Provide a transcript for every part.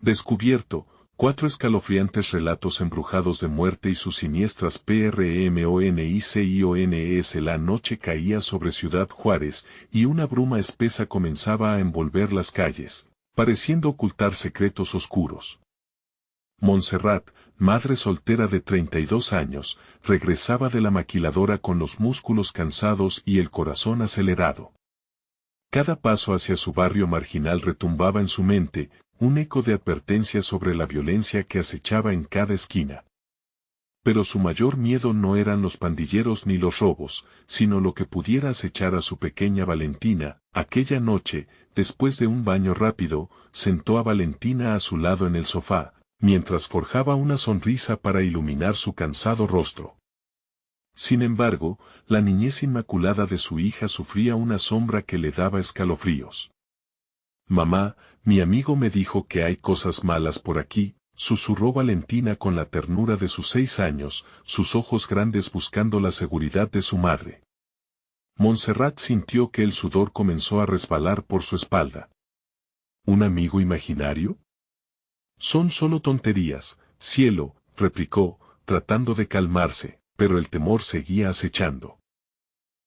Descubierto, 4 escalofriantes relatos embrujados de muerte y sus siniestras premoniciones. La noche caía sobre Ciudad Juárez, y una bruma espesa comenzaba a envolver las calles, pareciendo ocultar secretos oscuros. Montserrat, madre soltera de 32 años, regresaba de la maquiladora con los músculos cansados y el corazón acelerado. Cada paso hacia su barrio marginal retumbaba en su mente, un eco de advertencia sobre la violencia que acechaba en cada esquina. Pero su mayor miedo no eran los pandilleros ni los robos, sino lo que pudiera acechar a su pequeña Valentina. Aquella noche, después de un baño rápido, sentó a Valentina a su lado en el sofá, mientras forjaba una sonrisa para iluminar su cansado rostro. Sin embargo, la niñez inmaculada de su hija sufría una sombra que le daba escalofríos. «Mamá, mi amigo me dijo que hay cosas malas por aquí», susurró Valentina con la ternura de sus 6 años, sus ojos grandes buscando la seguridad de su madre. Montserrat sintió que el sudor comenzó a resbalar por su espalda. ¿Un amigo imaginario? «Son solo tonterías, cielo», replicó, tratando de calmarse, pero el temor seguía acechando.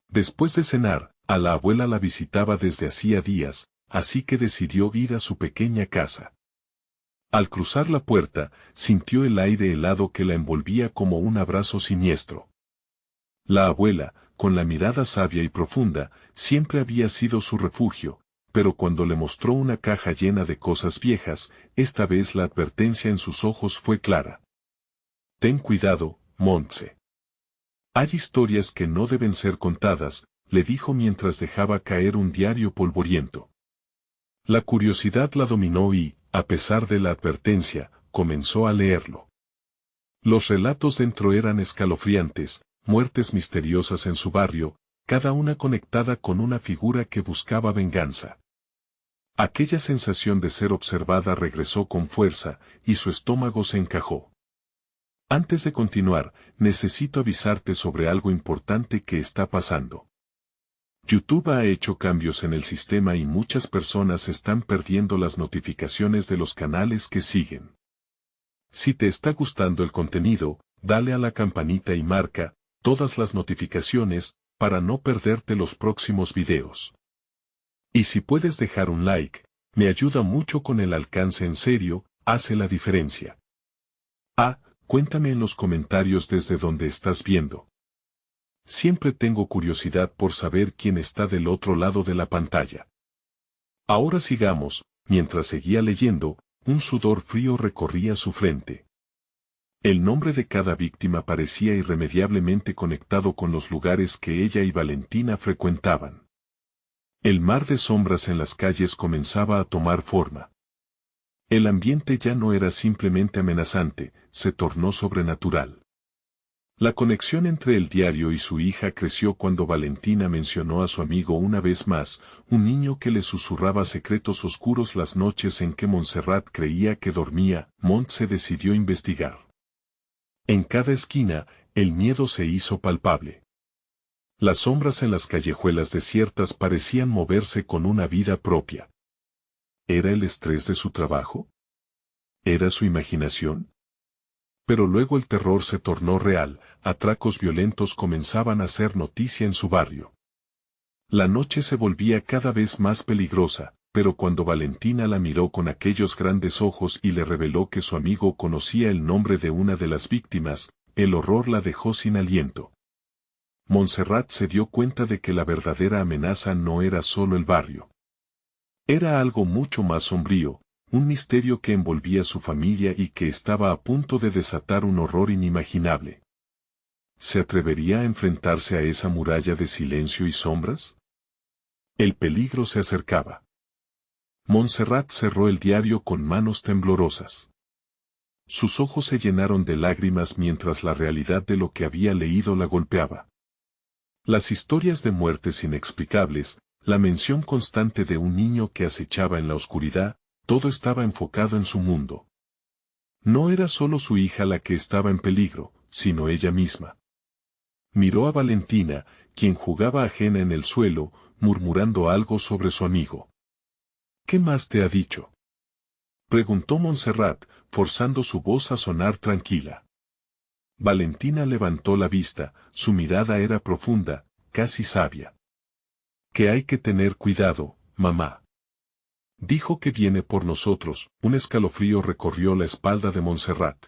Después de cenar, a la abuela la visitaba desde hacía días, así que decidió ir a su pequeña casa. Al cruzar la puerta, sintió el aire helado que la envolvía como un abrazo siniestro. La abuela, con la mirada sabia y profunda, siempre había sido su refugio, pero cuando le mostró una caja llena de cosas viejas, esta vez la advertencia en sus ojos fue clara. «Ten cuidado, Montse. Hay historias que no deben ser contadas», le dijo mientras dejaba caer un diario polvoriento. La curiosidad la dominó y, a pesar de la advertencia, comenzó a leerlo. Los relatos dentro eran escalofriantes, muertes misteriosas en su barrio, cada una conectada con una figura que buscaba venganza. Aquella sensación de ser observada regresó con fuerza, y su estómago se encajó. «Antes de continuar, necesito avisarte sobre algo importante que está pasando. YouTube ha hecho cambios en el sistema y muchas personas están perdiendo las notificaciones de los canales que siguen. Si te está gustando el contenido, dale a la campanita y marca todas las notificaciones para no perderte los próximos videos. Y si puedes dejar un like, me ayuda mucho con el alcance, en serio, hace la diferencia. Cuéntame en los comentarios desde donde estás viendo. Siempre tengo curiosidad por saber quién está del otro lado de la pantalla. Ahora sigamos. Mientras seguía leyendo, un sudor frío recorría su frente. El nombre de cada víctima parecía irremediablemente conectado con los lugares que ella y Valentina frecuentaban. El mar de sombras en las calles comenzaba a tomar forma. El ambiente ya no era simplemente amenazante, se tornó sobrenatural. La conexión entre el diario y su hija creció cuando Valentina mencionó a su amigo una vez más, un niño que le susurraba secretos oscuros las noches en que Montserrat creía que dormía. Mont se decidió investigar. En cada esquina, el miedo se hizo palpable. Las sombras en las callejuelas desiertas parecían moverse con una vida propia. ¿Era el estrés de su trabajo? ¿Era su imaginación? Pero luego el terror se tornó real, atracos violentos comenzaban a ser noticia en su barrio. La noche se volvía cada vez más peligrosa, pero cuando Valentina la miró con aquellos grandes ojos y le reveló que su amigo conocía el nombre de una de las víctimas, el horror la dejó sin aliento. Montserrat se dio cuenta de que la verdadera amenaza no era solo el barrio. Era algo mucho más sombrío, un misterio que envolvía a su familia y que estaba a punto de desatar un horror inimaginable. ¿Se atrevería a enfrentarse a esa muralla de silencio y sombras? El peligro se acercaba. Montserrat cerró el diario con manos temblorosas. Sus ojos se llenaron de lágrimas mientras la realidad de lo que había leído la golpeaba. Las historias de muertes inexplicables, la mención constante de un niño que acechaba en la oscuridad, todo estaba enfocado en su mundo. No era solo su hija la que estaba en peligro, sino ella misma. Miró a Valentina, quien jugaba ajena en el suelo, murmurando algo sobre su amigo. «¿Qué más te ha dicho?», Preguntó Montserrat, forzando su voz a sonar tranquila. Valentina levantó la vista, su mirada era profunda, casi sabia. Que hay que tener cuidado, mamá. Dijo que viene por nosotros. Un escalofrío recorrió la espalda de Montserrat.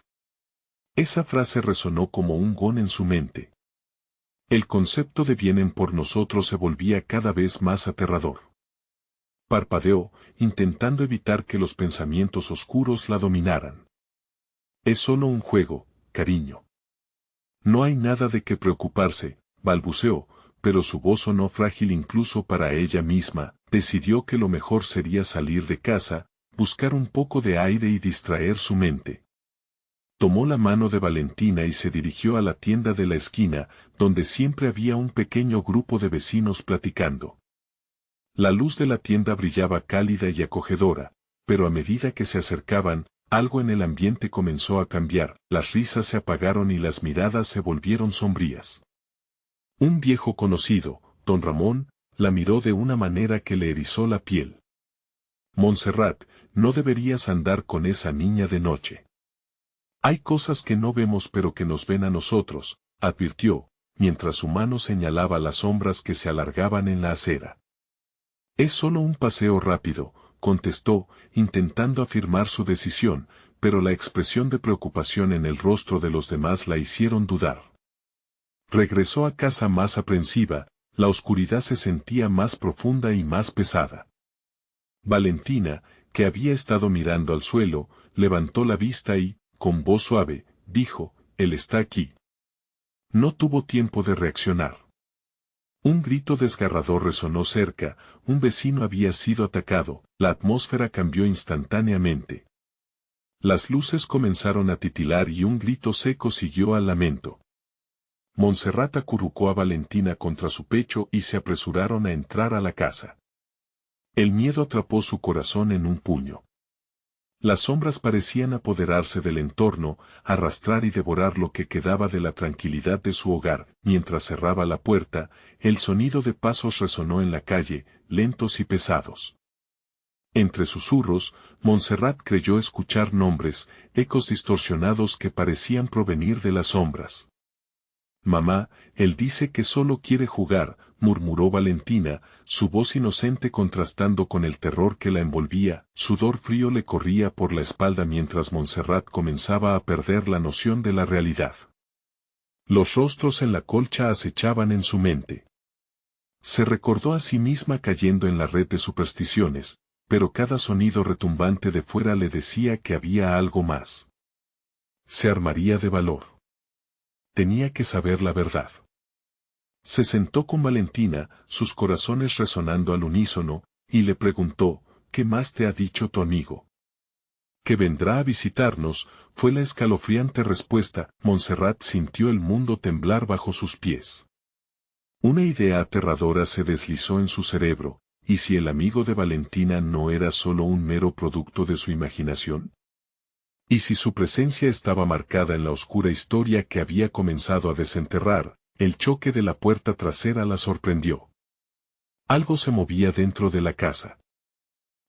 Esa frase resonó como un gong en su mente. El concepto de vienen por nosotros se volvía cada vez más aterrador. Parpadeó, intentando evitar que los pensamientos oscuros la dominaran. Es solo un juego, cariño. No hay nada de qué preocuparse, balbuceó, pero su voz sonó frágil incluso para ella misma. Decidió que lo mejor sería salir de casa, buscar un poco de aire y distraer su mente. Tomó la mano de Valentina y se dirigió a la tienda de la esquina, donde siempre había un pequeño grupo de vecinos platicando. La luz de la tienda brillaba cálida y acogedora, pero a medida que se acercaban, algo en el ambiente comenzó a cambiar, las risas se apagaron y las miradas se volvieron sombrías. Un viejo conocido, don Ramón, la miró de una manera que le erizó la piel. Montserrat, no deberías andar con esa niña de noche. Hay cosas que no vemos pero que nos ven a nosotros, advirtió, mientras su mano señalaba las sombras que se alargaban en la acera. Es solo un paseo rápido, contestó, intentando afirmar su decisión, pero la expresión de preocupación en el rostro de los demás la hicieron dudar. Regresó a casa más aprensiva, la oscuridad se sentía más profunda y más pesada. Valentina, que había estado mirando al suelo, levantó la vista y, con voz suave, dijo, «Él está aquí». No tuvo tiempo de reaccionar. Un grito desgarrador resonó cerca, un vecino había sido atacado, la atmósfera cambió instantáneamente. Las luces comenzaron a titilar y un grito seco siguió al lamento. Montserrat acurrucó a Valentina contra su pecho y se apresuraron a entrar a la casa. El miedo atrapó su corazón en un puño. Las sombras parecían apoderarse del entorno, arrastrar y devorar lo que quedaba de la tranquilidad de su hogar. Mientras cerraba la puerta, el sonido de pasos resonó en la calle, lentos y pesados. Entre susurros, Montserrat creyó escuchar nombres, ecos distorsionados que parecían provenir de las sombras. «Mamá, él dice que solo quiere jugar», murmuró Valentina, su voz inocente contrastando con el terror que la envolvía. Sudor frío le corría por la espalda mientras Montserrat comenzaba a perder la noción de la realidad. Los rostros en la colcha acechaban en su mente. Se recordó a sí misma cayendo en la red de supersticiones, pero cada sonido retumbante de fuera le decía que había algo más. Se armaría de valor. Tenía que saber la verdad. Se sentó con Valentina, sus corazones resonando al unísono, y le preguntó, «¿Qué más te ha dicho tu amigo?» «Que vendrá a visitarnos», fue la escalofriante respuesta. Montserrat sintió el mundo temblar bajo sus pies. Una idea aterradora se deslizó en su cerebro, ¿y si el amigo de Valentina no era solo un mero producto de su imaginación? Y si su presencia estaba marcada en la oscura historia que había comenzado a desenterrar, el choque de la puerta trasera la sorprendió. Algo se movía dentro de la casa.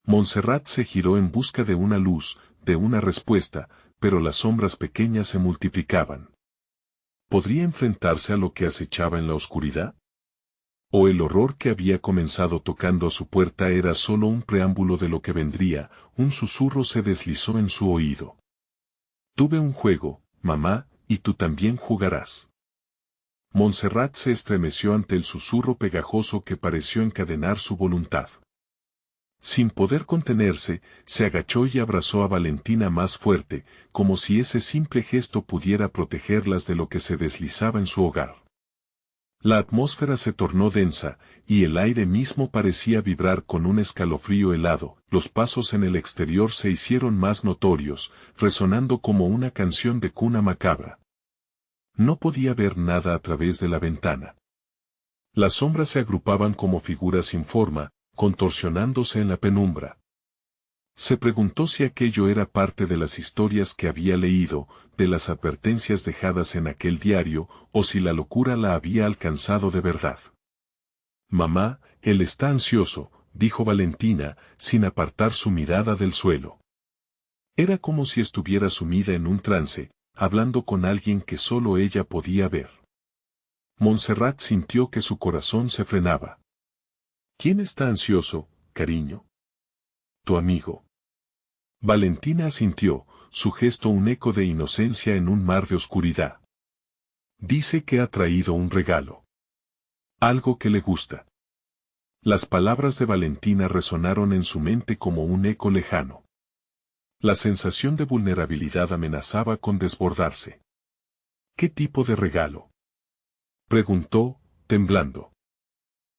Montserrat se giró en busca de una luz, de una respuesta, pero las sombras pequeñas se multiplicaban. ¿Podría enfrentarse a lo que acechaba en la oscuridad? ¿O el horror que había comenzado tocando a su puerta era solo un preámbulo de lo que vendría? Un susurro se deslizó en su oído. «Tuve un juego, mamá, y tú también jugarás». Montserrat se estremeció ante el susurro pegajoso que pareció encadenar su voluntad. Sin poder contenerse, se agachó y abrazó a Valentina más fuerte, como si ese simple gesto pudiera protegerlas de lo que se deslizaba en su hogar. La atmósfera se tornó densa, y el aire mismo parecía vibrar con un escalofrío helado. Los pasos en el exterior se hicieron más notorios, resonando como una canción de cuna macabra. No podía ver nada a través de la ventana. Las sombras se agrupaban como figuras sin forma, contorsionándose en la penumbra. Se preguntó si aquello era parte de las historias que había leído, de las advertencias dejadas en aquel diario, o si la locura la había alcanzado de verdad. «Mamá, él está ansioso», dijo Valentina, sin apartar su mirada del suelo. Era como si estuviera sumida en un trance, hablando con alguien que solo ella podía ver. Montserrat sintió que su corazón se frenaba. ¿Quién está ansioso, cariño? Tu amigo. Valentina asintió, su gesto un eco de inocencia en un mar de oscuridad. Dice que ha traído un regalo. Algo que le gusta. Las palabras de Valentina resonaron en su mente como un eco lejano. La sensación de vulnerabilidad amenazaba con desbordarse. ¿Qué tipo de regalo? Preguntó, temblando.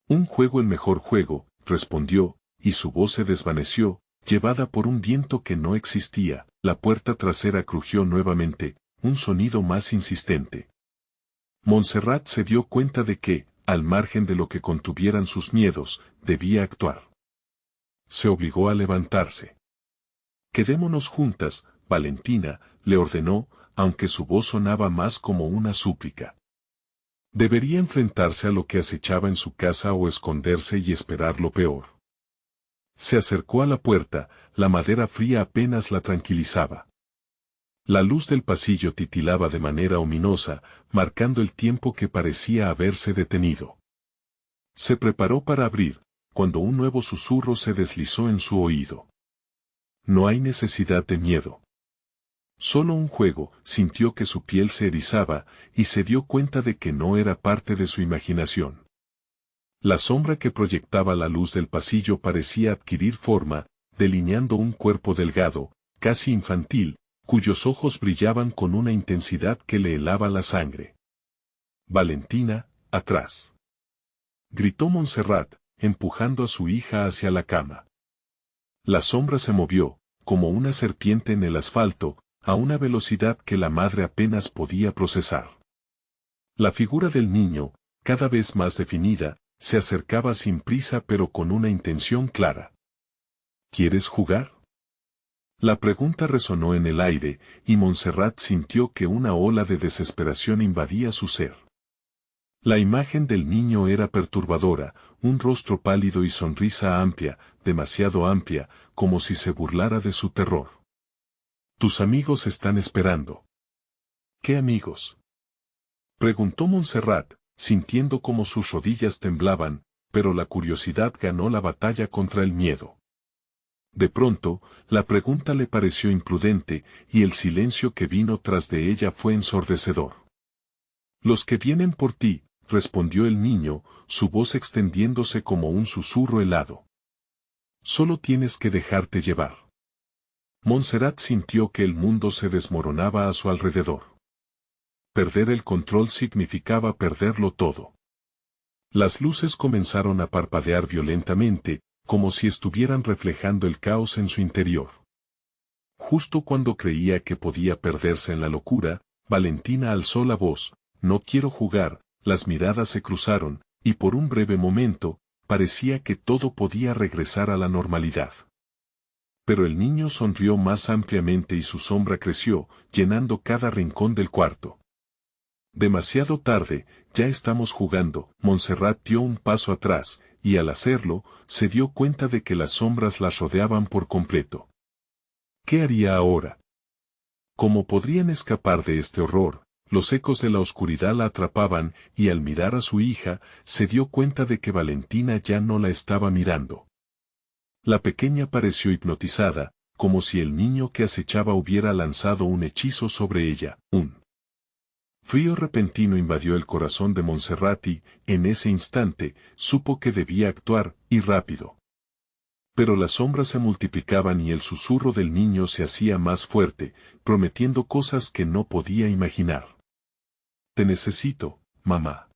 Un juego, el mejor juego, respondió, y su voz se desvaneció, llevada por un viento que no existía. La puerta trasera crujió nuevamente, un sonido más insistente. Montserrat se dio cuenta de que, al margen de lo que contuvieran sus miedos, debía actuar. Se obligó a levantarse. Quedémonos juntas, Valentina, le ordenó, aunque su voz sonaba más como una súplica. Debería enfrentarse a lo que acechaba en su casa o esconderse y esperar lo peor. Se acercó a la puerta, la madera fría apenas la tranquilizaba. La luz del pasillo titilaba de manera ominosa, marcando el tiempo que parecía haberse detenido. Se preparó para abrir, cuando un nuevo susurro se deslizó en su oído. No hay necesidad de miedo. Solo un juego. Sintió que su piel se erizaba, y se dio cuenta de que no era parte de su imaginación. La sombra que proyectaba la luz del pasillo parecía adquirir forma, delineando un cuerpo delgado, casi infantil, cuyos ojos brillaban con una intensidad que le helaba la sangre. Valentina, atrás. Gritó Montserrat, empujando a su hija hacia la cama. La sombra se movió, como una serpiente en el asfalto, a una velocidad que la madre apenas podía procesar. La figura del niño, cada vez más definida, se acercaba sin prisa pero con una intención clara. ¿Quieres jugar? La pregunta resonó en el aire, y Montserrat sintió que una ola de desesperación invadía su ser. La imagen del niño era perturbadora, un rostro pálido y sonrisa amplia, demasiado amplia, como si se burlara de su terror. Tus amigos están esperando. ¿Qué amigos? Preguntó Montserrat, sintiendo como sus rodillas temblaban, pero la curiosidad ganó la batalla contra el miedo. De pronto, la pregunta le pareció imprudente, y el silencio que vino tras de ella fue ensordecedor. Los que vienen por ti, respondió el niño, su voz extendiéndose como un susurro helado. Solo tienes que dejarte llevar. Montserrat sintió que el mundo se desmoronaba a su alrededor. Perder el control significaba perderlo todo. Las luces comenzaron a parpadear violentamente, como si estuvieran reflejando el caos en su interior. Justo cuando creía que podía perderse en la locura, Valentina alzó la voz, no quiero jugar. Las miradas se cruzaron, y por un breve momento, parecía que todo podía regresar a la normalidad. Pero el niño sonrió más ampliamente y su sombra creció, llenando cada rincón del cuarto. Demasiado tarde, ya estamos jugando. Montserrat dio un paso atrás, y al hacerlo, se dio cuenta de que las sombras las rodeaban por completo. ¿Qué haría ahora? ¿Cómo podrían escapar de este horror? Los ecos de la oscuridad la atrapaban, y al mirar a su hija, se dio cuenta de que Valentina ya no la estaba mirando. La pequeña pareció hipnotizada, como si el niño que acechaba hubiera lanzado un hechizo sobre ella. Un frío repentino invadió el corazón de Montserrat y, en ese instante, supo que debía actuar, y rápido. Pero las sombras se multiplicaban y el susurro del niño se hacía más fuerte, prometiendo cosas que no podía imaginar. Te necesito, mamá.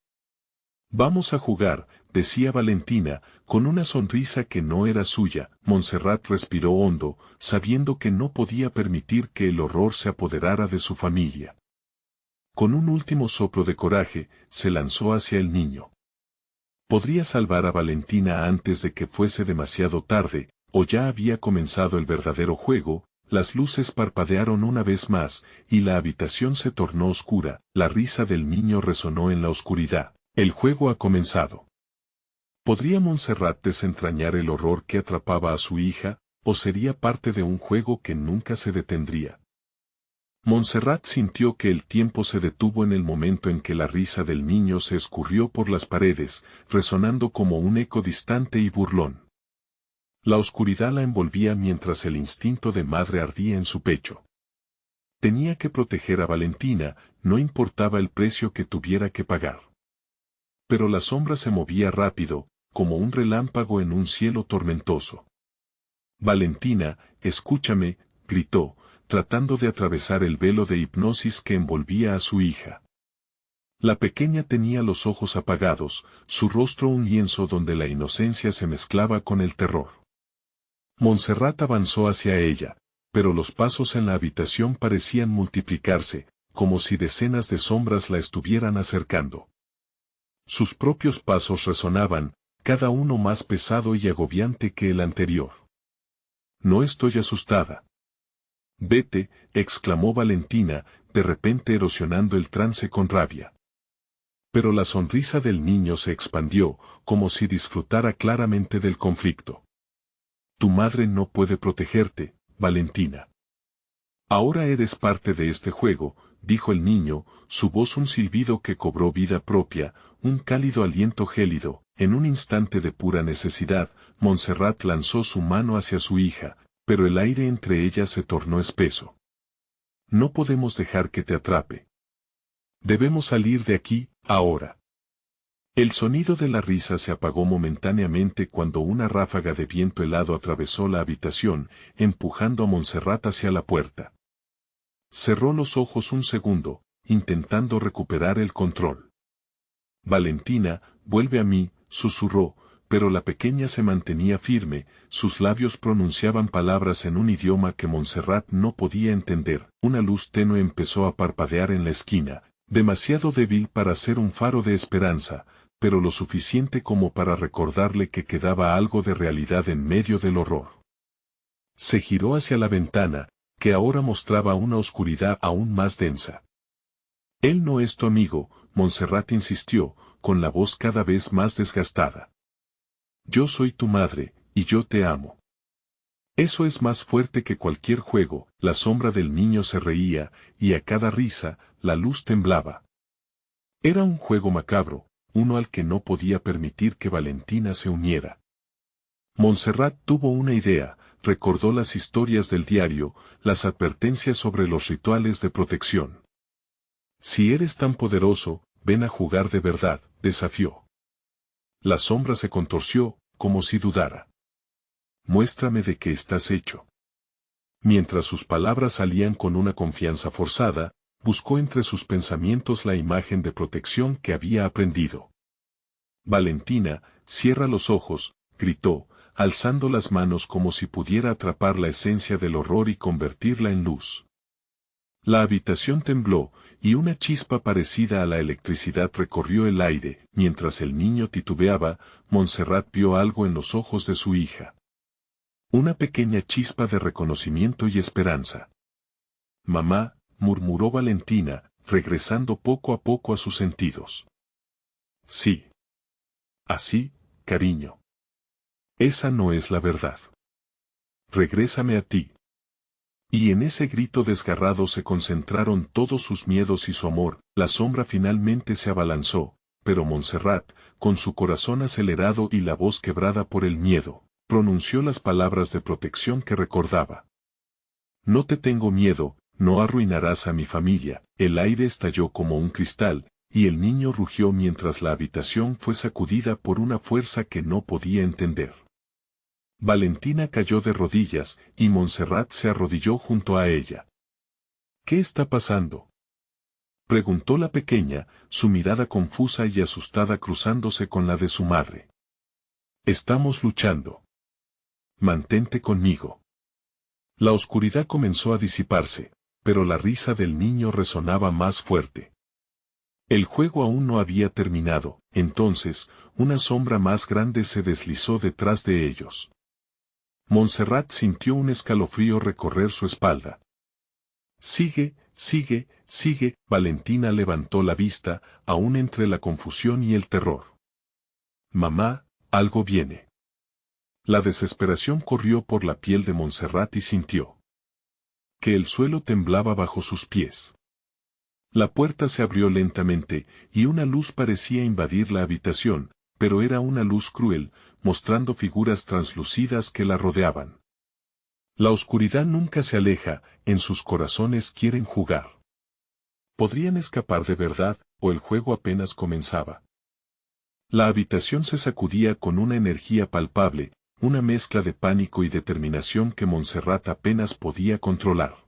Vamos a jugar, decía Valentina, con una sonrisa que no era suya. Montserrat respiró hondo, sabiendo que no podía permitir que el horror se apoderara de su familia. Con un último soplo de coraje, se lanzó hacia el niño. Podría salvar a Valentina antes de que fuese demasiado tarde, o ya había comenzado el verdadero juego. Las luces parpadearon una vez más, y la habitación se tornó oscura. La risa del niño resonó en la oscuridad. El juego ha comenzado. ¿Podría Montserrat desentrañar el horror que atrapaba a su hija? ¿O sería parte de un juego que nunca se detendría? Montserrat sintió que el tiempo se detuvo en el momento en que la risa del niño se escurrió por las paredes, resonando como un eco distante y burlón. La oscuridad la envolvía mientras el instinto de madre ardía en su pecho. Tenía que proteger a Valentina, no importaba el precio que tuviera que pagar. Pero la sombra se movía rápido, como un relámpago en un cielo tormentoso. Valentina, escúchame, gritó, tratando de atravesar el velo de hipnosis que envolvía a su hija. La pequeña tenía los ojos apagados, su rostro un lienzo donde la inocencia se mezclaba con el terror. Montserrat avanzó hacia ella, pero los pasos en la habitación parecían multiplicarse, como si decenas de sombras la estuvieran acercando. Sus propios pasos resonaban, cada uno más pesado y agobiante que el anterior. No estoy asustada. Vete, exclamó Valentina, de repente erosionando el trance con rabia. Pero la sonrisa del niño se expandió, como si disfrutara claramente del conflicto. Tu madre no puede protegerte, Valentina. Ahora eres parte de este juego, dijo el niño, su voz un silbido que cobró vida propia, un cálido aliento gélido. En un instante de pura necesidad, Montserrat lanzó su mano hacia su hija, pero el aire entre ellas se tornó espeso. No podemos dejar que te atrape. Debemos salir de aquí, ahora. El sonido de la risa se apagó momentáneamente cuando una ráfaga de viento helado atravesó la habitación, empujando a Montserrat hacia la puerta. Cerró los ojos un segundo, intentando recuperar el control. Valentina, vuelve a mí, susurró, pero la pequeña se mantenía firme, sus labios pronunciaban palabras en un idioma que Montserrat no podía entender. Una luz tenue empezó a parpadear en la esquina, demasiado débil para ser un faro de esperanza, pero lo suficiente como para recordarle que quedaba algo de realidad en medio del horror. Se giró hacia la ventana, que ahora mostraba una oscuridad aún más densa. Él no es tu amigo, Montserrat insistió, con la voz cada vez más desgastada. Yo soy tu madre, y yo te amo. Eso es más fuerte que cualquier juego. La sombra del niño se reía, y a cada risa, la luz temblaba. Era un juego macabro, uno al que no podía permitir que Valentina se uniera. Montserrat tuvo una idea, recordó las historias del diario, las advertencias sobre los rituales de protección. Si eres tan poderoso, ven a jugar de verdad, desafió. La sombra se contorció, como si dudara. Muéstrame de qué estás hecho. Mientras sus palabras salían con una confianza forzada, buscó entre sus pensamientos la imagen de protección que había aprendido. Valentina, cierra los ojos, gritó, alzando las manos como si pudiera atrapar la esencia del horror y convertirla en luz. La habitación tembló, y una chispa parecida a la electricidad recorrió el aire. Mientras el niño titubeaba, Montserrat vio algo en los ojos de su hija. Una pequeña chispa de reconocimiento y esperanza. Mamá, murmuró Valentina, regresando poco a poco a sus sentidos. Sí. Así, cariño. Esa no es la verdad. Regrésame a ti. Y en ese grito desgarrado se concentraron todos sus miedos y su amor. La sombra finalmente se abalanzó, pero Montserrat, con su corazón acelerado y la voz quebrada por el miedo, pronunció las palabras de protección que recordaba. No te tengo miedo, no arruinarás a mi familia. El aire estalló como un cristal, y el niño rugió mientras la habitación fue sacudida por una fuerza que no podía entender. Valentina cayó de rodillas, y Montserrat se arrodilló junto a ella. ¿Qué está pasando?, preguntó la pequeña, su mirada confusa y asustada cruzándose con la de su madre. Estamos luchando. Mantente conmigo. La oscuridad comenzó a disiparse, pero la risa del niño resonaba más fuerte. El juego aún no había terminado. Entonces, una sombra más grande se deslizó detrás de ellos. Montserrat sintió un escalofrío recorrer su espalda. Sigue, sigue, sigue. Valentina levantó la vista, aún entre la confusión y el terror. Mamá, algo viene. La desesperación corrió por la piel de Montserrat y sintió que el suelo temblaba bajo sus pies. La puerta se abrió lentamente, y una luz parecía invadir la habitación, pero era una luz cruel, mostrando figuras translúcidas que la rodeaban. La oscuridad nunca se aleja, en sus corazones quieren jugar. Podrían escapar de verdad, o el juego apenas comenzaba. La habitación se sacudía con una energía palpable, una mezcla de pánico y determinación que Montserrat apenas podía controlar.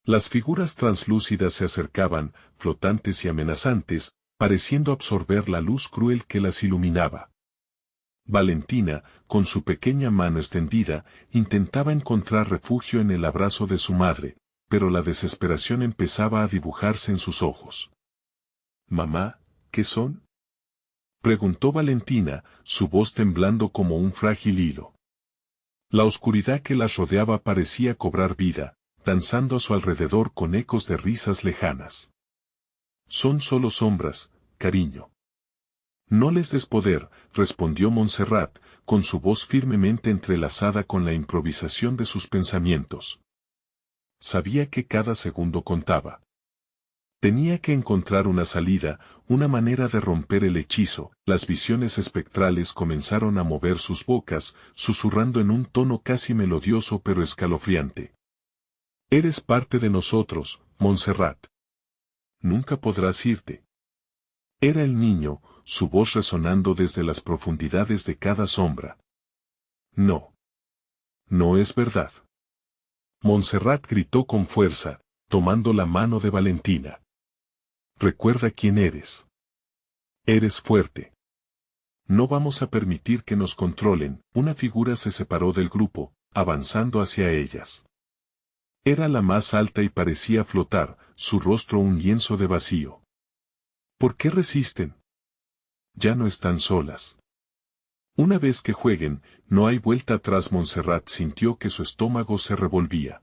Las figuras translúcidas se acercaban, flotantes y amenazantes, pareciendo absorber la luz cruel que las iluminaba. Valentina, con su pequeña mano extendida, intentaba encontrar refugio en el abrazo de su madre, pero la desesperación empezaba a dibujarse en sus ojos. «Mamá, ¿qué son?», preguntó Valentina, su voz temblando como un frágil hilo. La oscuridad que las rodeaba parecía cobrar vida, danzando a su alrededor con ecos de risas lejanas. «Son solo sombras, cariño». «No les des poder», respondió Montserrat, con su voz firmemente entrelazada con la improvisación de sus pensamientos. Sabía que cada segundo contaba. Tenía que encontrar una salida, una manera de romper el hechizo. Las visiones espectrales comenzaron a mover sus bocas, susurrando en un tono casi melodioso pero escalofriante. «Eres parte de nosotros, Montserrat. Nunca podrás irte». Era el niño, su voz resonando desde las profundidades de cada sombra. «No. No es verdad». Montserrat gritó con fuerza, tomando la mano de Valentina. «Recuerda quién eres. Eres fuerte. No vamos a permitir que nos controlen». Una figura se separó del grupo, avanzando hacia ellas. Era la más alta y parecía flotar, su rostro un lienzo de vacío. «¿Por qué resisten? Ya no están solas. Una vez que jueguen, no hay vuelta atrás». Montserrat sintió que su estómago se revolvía.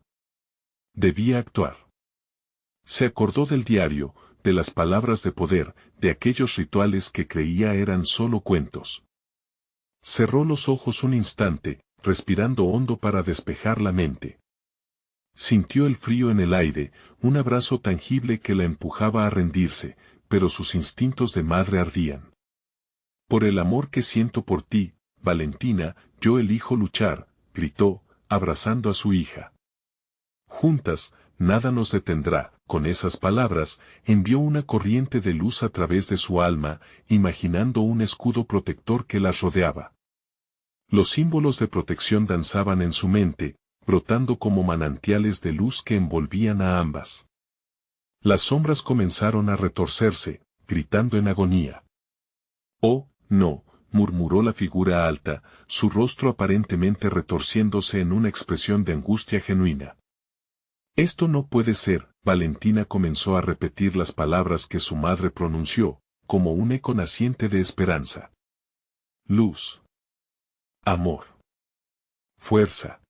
Debía actuar. Se acordó del diario, de las palabras de poder, de aquellos rituales que creía eran solo cuentos. Cerró los ojos un instante, respirando hondo para despejar la mente. Sintió el frío en el aire, un abrazo tangible que la empujaba a rendirse, pero sus instintos de madre ardían. «Por el amor que siento por ti, Valentina, yo elijo luchar», gritó, abrazando a su hija. «Juntas, nada nos detendrá». Con esas palabras, envió una corriente de luz a través de su alma, imaginando un escudo protector que las rodeaba. Los símbolos de protección danzaban en su mente, brotando como manantiales de luz que envolvían a ambas. Las sombras comenzaron a retorcerse, gritando en agonía. «Oh, no», murmuró la figura alta, su rostro aparentemente retorciéndose en una expresión de angustia genuina. «Esto no puede ser». Valentina comenzó a repetir las palabras que su madre pronunció, como un eco naciente de esperanza. «Luz. Amor. Fuerza».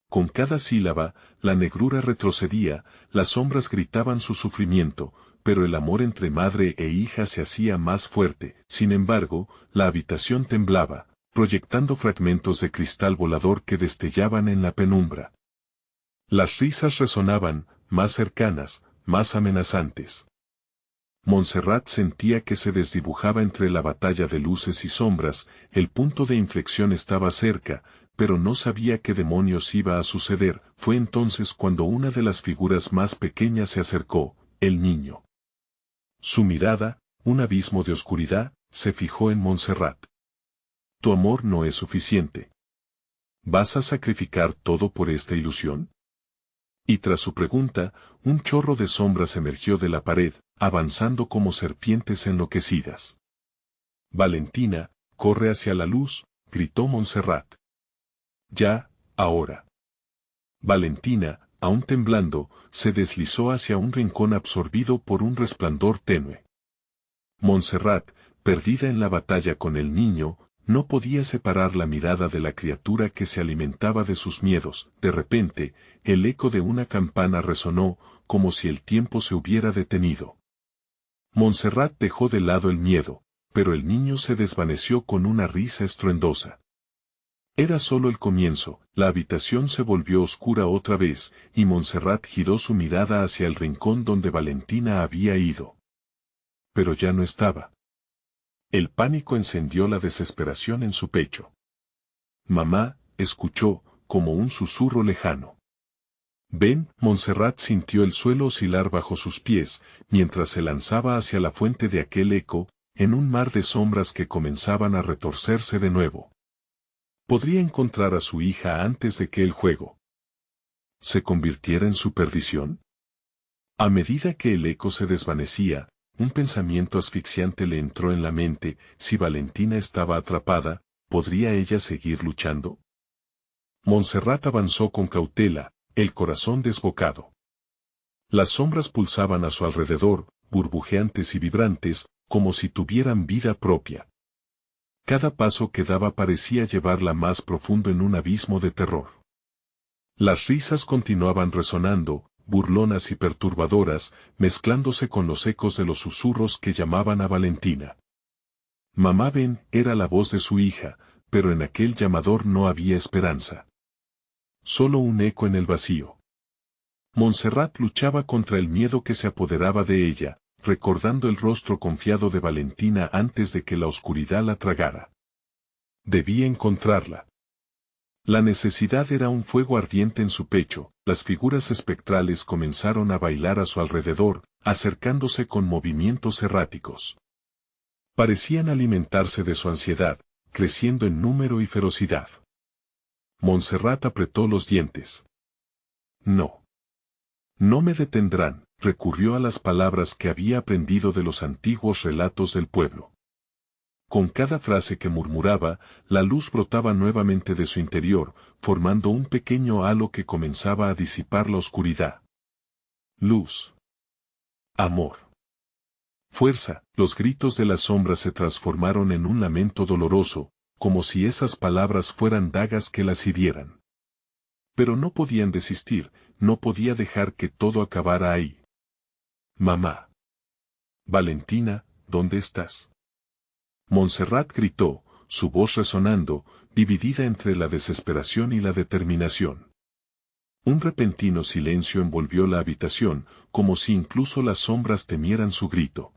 Con cada sílaba, la negrura retrocedía, las sombras gritaban su sufrimiento, pero el amor entre madre e hija se hacía más fuerte. Sin embargo, la habitación temblaba, proyectando fragmentos de cristal volador que destellaban en la penumbra. Las risas resonaban, más cercanas, más amenazantes. Montserrat sentía que se desdibujaba entre la batalla de luces y sombras, el punto de inflexión estaba cerca, pero no sabía qué demonios iba a suceder. Fue entonces cuando una de las figuras más pequeñas se acercó, el niño. Su mirada, un abismo de oscuridad, se fijó en Montserrat. «Tu amor no es suficiente. ¿Vas a sacrificar todo por esta ilusión?». Y tras su pregunta, un chorro de sombras emergió de la pared, avanzando como serpientes enloquecidas. «Valentina, corre hacia la luz», gritó Montserrat. «Ya, ahora». Valentina, aún temblando, se deslizó hacia un rincón absorbido por un resplandor tenue. Montserrat, perdida en la batalla con el niño, no podía separar la mirada de la criatura que se alimentaba de sus miedos. De repente, el eco de una campana resonó, como si el tiempo se hubiera detenido. Montserrat dejó de lado el miedo, pero el niño se desvaneció con una risa estruendosa. Era solo el comienzo, la habitación se volvió oscura otra vez, y Montserrat giró su mirada hacia el rincón donde Valentina había ido. Pero ya no estaba. El pánico encendió la desesperación en su pecho. Mamá, escuchó, como un susurro lejano. Ven, Montserrat sintió el suelo oscilar bajo sus pies, mientras se lanzaba hacia la fuente de aquel eco, en un mar de sombras que comenzaban a retorcerse de nuevo. Podría encontrar a su hija antes de que el juego se convirtiera en su perdición. A medida que el eco se desvanecía, un pensamiento asfixiante le entró en la mente: si Valentina estaba atrapada, ¿podría ella seguir luchando? Montserrat avanzó con cautela, el corazón desbocado. Las sombras pulsaban a su alrededor, burbujeantes y vibrantes, como si tuvieran vida propia. Cada paso que daba parecía llevarla más profundo en un abismo de terror. Las risas continuaban resonando, burlonas y perturbadoras, mezclándose con los ecos de los susurros que llamaban a Valentina. Mamá, ven, era la voz de su hija, pero en aquel llamador no había esperanza. Solo un eco en el vacío. Montserrat luchaba contra el miedo que se apoderaba de ella, recordando el rostro confiado de Valentina antes de que la oscuridad la tragara. Debía encontrarla. La necesidad era un fuego ardiente en su pecho. Las figuras espectrales comenzaron a bailar a su alrededor, acercándose con movimientos erráticos. Parecían alimentarse de su ansiedad, creciendo en número y ferocidad. Montserrat apretó los dientes. No. No me detendrán, recurrió a las palabras que había aprendido de los antiguos relatos del pueblo. Con cada frase que murmuraba, la luz brotaba nuevamente de su interior, formando un pequeño halo que comenzaba a disipar la oscuridad. Luz. Amor. Fuerza. Los gritos de las sombras se transformaron en un lamento doloroso, como si esas palabras fueran dagas que las hirieran. Pero no podían desistir, no podía dejar que todo acabara ahí. Mamá. Valentina, ¿dónde estás? Montserrat gritó, su voz resonando, dividida entre la desesperación y la determinación. Un repentino silencio envolvió la habitación, como si incluso las sombras temieran su grito.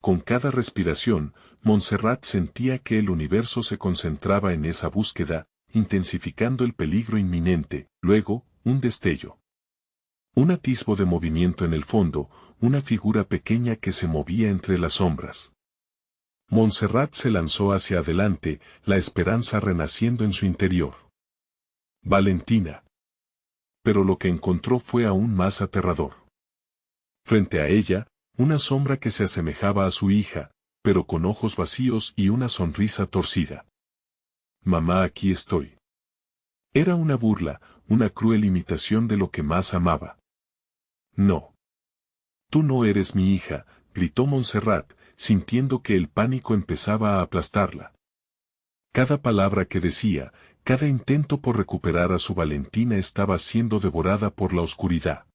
Con cada respiración, Montserrat sentía que el universo se concentraba en esa búsqueda, intensificando el peligro inminente. Luego, un destello. Un atisbo de movimiento en el fondo, una figura pequeña que se movía entre las sombras. Montserrat se lanzó hacia adelante, la esperanza renaciendo en su interior. Valentina. Pero lo que encontró fue aún más aterrador. Frente a ella, una sombra que se asemejaba a su hija, pero con ojos vacíos y una sonrisa torcida. Mamá, aquí estoy. Era una burla, una cruel imitación de lo que más amaba. No. Tú no eres mi hija, gritó Montserrat, sintiendo que el pánico empezaba a aplastarla. Cada palabra que decía, cada intento por recuperar a su Valentina estaba siendo devorada por la oscuridad.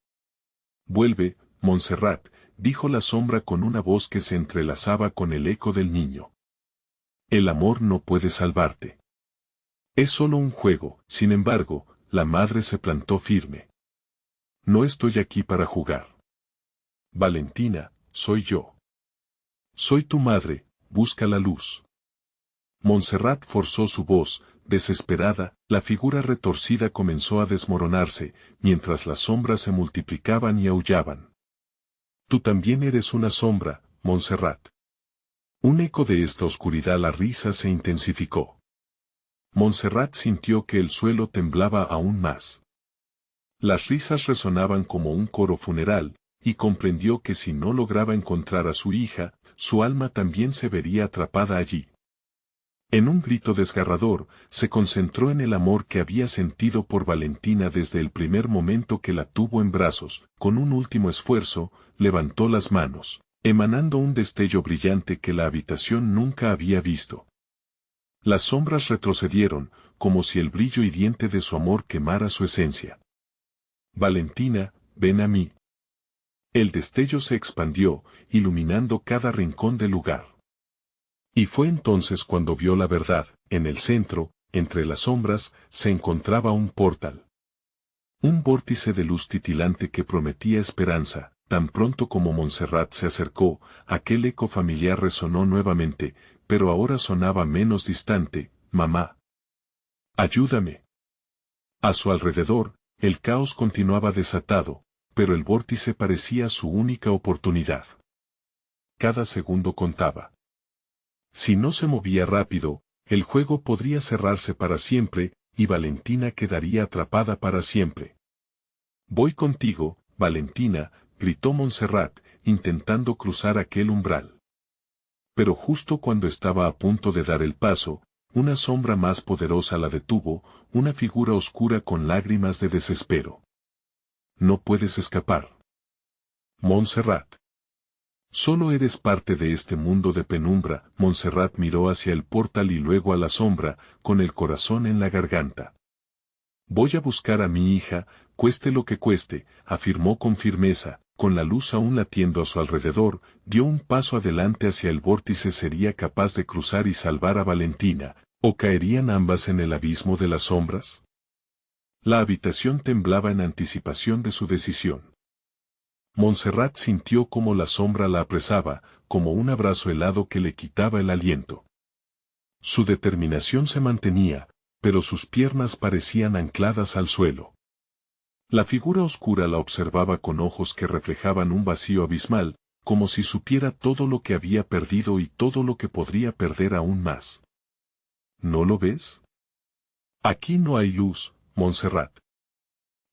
Vuelve, Montserrat, dijo la sombra con una voz que se entrelazaba con el eco del niño. El amor no puede salvarte. Es solo un juego. Sin embargo, la madre se plantó firme. No estoy aquí para jugar. Valentina, soy yo. Soy tu madre, busca la luz. Montserrat forzó su voz, desesperada, la figura retorcida comenzó a desmoronarse, mientras las sombras se multiplicaban y aullaban. Tú también eres una sombra, Montserrat. Un eco de esta oscuridad, la risa se intensificó. Montserrat sintió que el suelo temblaba aún más. Las risas resonaban como un coro funeral, y comprendió que si no lograba encontrar a su hija, su alma también se vería atrapada allí. En un grito desgarrador, se concentró en el amor que había sentido por Valentina desde el primer momento que la tuvo en brazos. Con un último esfuerzo, levantó las manos, emanando un destello brillante que la habitación nunca había visto. Las sombras retrocedieron, como si el brillo hiriente de su amor quemara su esencia. Valentina, ven a mí. El destello se expandió, iluminando cada rincón del lugar. Y fue entonces cuando vio la verdad. En el centro, entre las sombras, se encontraba un portal. Un vórtice de luz titilante que prometía esperanza. Tan pronto como Montserrat se acercó, aquel eco familiar resonó nuevamente, pero ahora sonaba menos distante: «Mamá. Ayúdame». A su alrededor, el caos continuaba desatado, pero el vórtice parecía su única oportunidad. Cada segundo contaba. Si no se movía rápido, el juego podría cerrarse para siempre, y Valentina quedaría atrapada para siempre. «Voy contigo, Valentina», gritó Montserrat, intentando cruzar aquel umbral. Pero justo cuando estaba a punto de dar el paso, una sombra más poderosa la detuvo, una figura oscura con lágrimas de desespero. «No puedes escapar. Montserrat. Solo eres parte de este mundo de penumbra». Montserrat miró hacia el portal y luego a la sombra, con el corazón en la garganta. «Voy a buscar a mi hija, cueste lo que cueste», afirmó con firmeza. Con la luz aún latiendo a su alrededor, dio un paso adelante hacia el vórtice. ¿Sería capaz de cruzar y salvar a Valentina, o caerían ambas en el abismo de las sombras? La habitación temblaba en anticipación de su decisión. Montserrat sintió cómo la sombra la apresaba, como un abrazo helado que le quitaba el aliento. Su determinación se mantenía, pero sus piernas parecían ancladas al suelo. La figura oscura la observaba con ojos que reflejaban un vacío abismal, como si supiera todo lo que había perdido y todo lo que podría perder aún más. ¿No lo ves? Aquí no hay luz, Montserrat.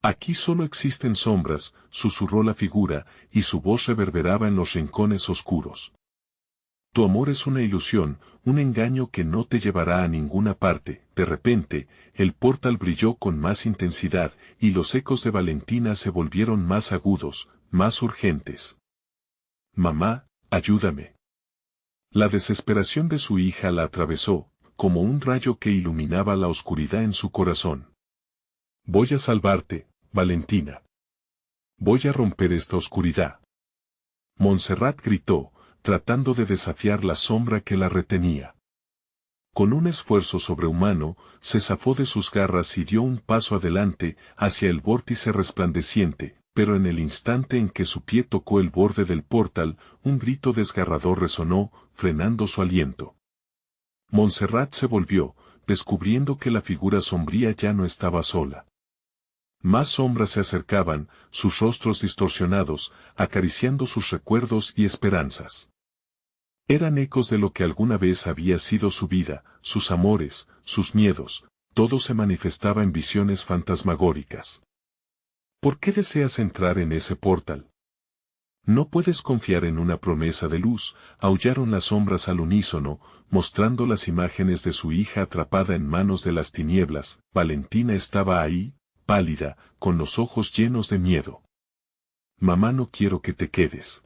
Aquí solo existen sombras, susurró la figura, y su voz reverberaba en los rincones oscuros. Tu amor es una ilusión, un engaño que no te llevará a ninguna parte. De repente, el portal brilló con más intensidad, y los ecos de Valentina se volvieron más agudos, más urgentes. «Mamá, ayúdame». La desesperación de su hija la atravesó, como un rayo que iluminaba la oscuridad en su corazón. «Voy a salvarte, Valentina. Voy a romper esta oscuridad». Montserrat gritó, tratando de desafiar la sombra que la retenía. Con un esfuerzo sobrehumano, se zafó de sus garras y dio un paso adelante, hacia el vórtice resplandeciente, pero en el instante en que su pie tocó el borde del portal, un grito desgarrador resonó, frenando su aliento. Montserrat se volvió, descubriendo que la figura sombría ya no estaba sola. Más sombras se acercaban, sus rostros distorsionados, acariciando sus recuerdos y esperanzas. Eran ecos de lo que alguna vez había sido su vida, sus amores, sus miedos, todo se manifestaba en visiones fantasmagóricas. ¿Por qué deseas entrar en ese portal? No puedes confiar en una promesa de luz, aullaron las sombras al unísono, mostrando las imágenes de su hija atrapada en manos de las tinieblas. Valentina estaba ahí, pálida, con los ojos llenos de miedo. «Mamá, no quiero que te quedes.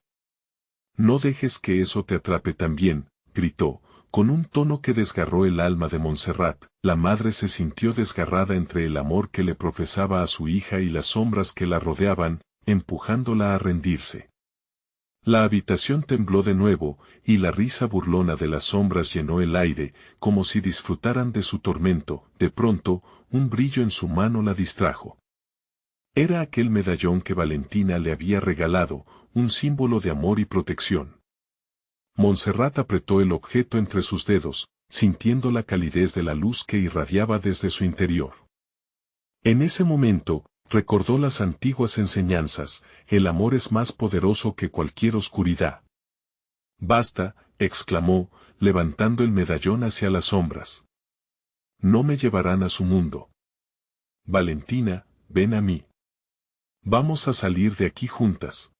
No dejes que eso te atrape también», gritó, con un tono que desgarró el alma de Montserrat. La madre se sintió desgarrada entre el amor que le profesaba a su hija y las sombras que la rodeaban, empujándola a rendirse. La habitación tembló de nuevo, y la risa burlona de las sombras llenó el aire, como si disfrutaran de su tormento. De pronto, un brillo en su mano la distrajo. Era aquel medallón que Valentina le había regalado, un símbolo de amor y protección. Montserrat apretó el objeto entre sus dedos, sintiendo la calidez de la luz que irradiaba desde su interior. En ese momento, recordó las antiguas enseñanzas: el amor es más poderoso que cualquier oscuridad. «Basta», exclamó, levantando el medallón hacia las sombras. «No me llevarán a su mundo. Valentina, ven a mí. Vamos a salir de aquí juntas».